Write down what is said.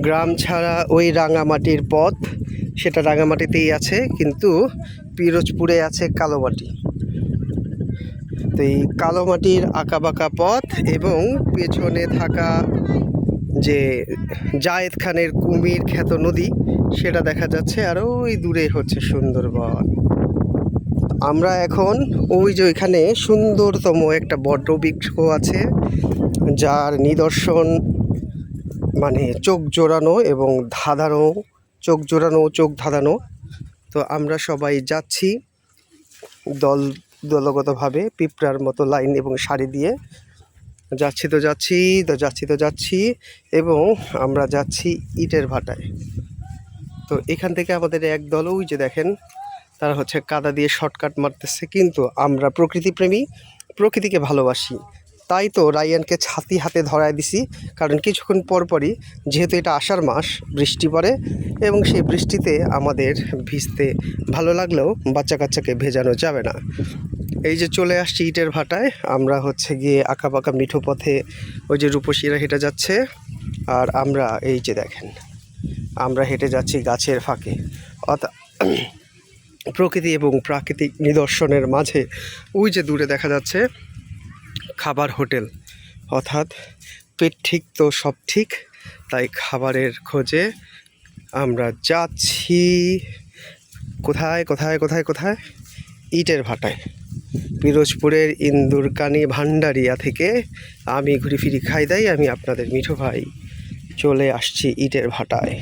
গ্রাম ছাড়া ওই রাঙামাটির পথ, সেটা রাঙামাটিতেই আছে, কিন্তু পিরোজপুরে আছে কালোমাটি। তো এই কালোমাটির আঁকাবাঁকা পথ এবং পেছনে থাকা যে জায়েদ খানের কুমির খ্যাত নদী সেটা দেখা যাচ্ছে, আর ওই দূরে হচ্ছে সুন্দরবন। আমরা এখন ওই যে ওইখানে সুন্দরতম একটা বটবৃক্ষ আছে, যার নিদর্শন মানে চোখ জোড়ানো এবং ধাঁধানো, চোখ ধাঁধানো। তো আমরা সবাই যাচ্ছি দলগতভাবে পিঁপড়ার মতো লাইন এবং সারি দিয়ে যাচ্ছি এবং আমরা যাচ্ছি ইটের ভাটায়। তো এখান থেকে আমাদের এক দল, ওই যে দেখেন, তারা হচ্ছে কাদা দিয়ে শর্টকাট মারতেছে, কিন্তু আমরা প্রকৃতিপ্রেমী, প্রকৃতিকে ভালোবাসি, তাই তো রায়ানকে ছাতি হাতে ধরায় দিছি। কারণ কিছুক্ষণ পরপরই, যেহেতু এটা আষাঢ় মাস, বৃষ্টি পড়ে এবং সেই বৃষ্টিতে আমাদের ভিজতে ভালো লাগলেও বাচ্চা কাচ্চাকে ভেজানো যাবে না। এই যে চলে আসছি ইটের ভাটায়, আমরা হচ্ছে গিয়ে আঁকাবাঁকা মিঠো পথে ওই যে রূপসীরা হেঁটে যাচ্ছে, আর আমরা এই যে দেখেন আমরা হেঁটে যাচ্ছি গাছের ফাঁকে। অর্থাৎ প্রকৃতি এবং প্রাকৃতিক নিদর্শনের মাঝে ওই যে দূরে দেখা যাচ্ছে খাবার হোটেল। অর্থাৎ পেট ঠিক তো সব ঠিক, তাই খাবারের খোঁজে আমরা যাচ্ছি কোথায় কোথায় কোথায় কোথায় ইটের ভাটায়। পিরোজপুরের ইন্দুরকানি ভান্ডারিয়া থেকে আমি ঘুরি ফিরি খাই দাই, আমি আপনাদের মিঠু ভাই চলে আসছি ইটের ভাটায়।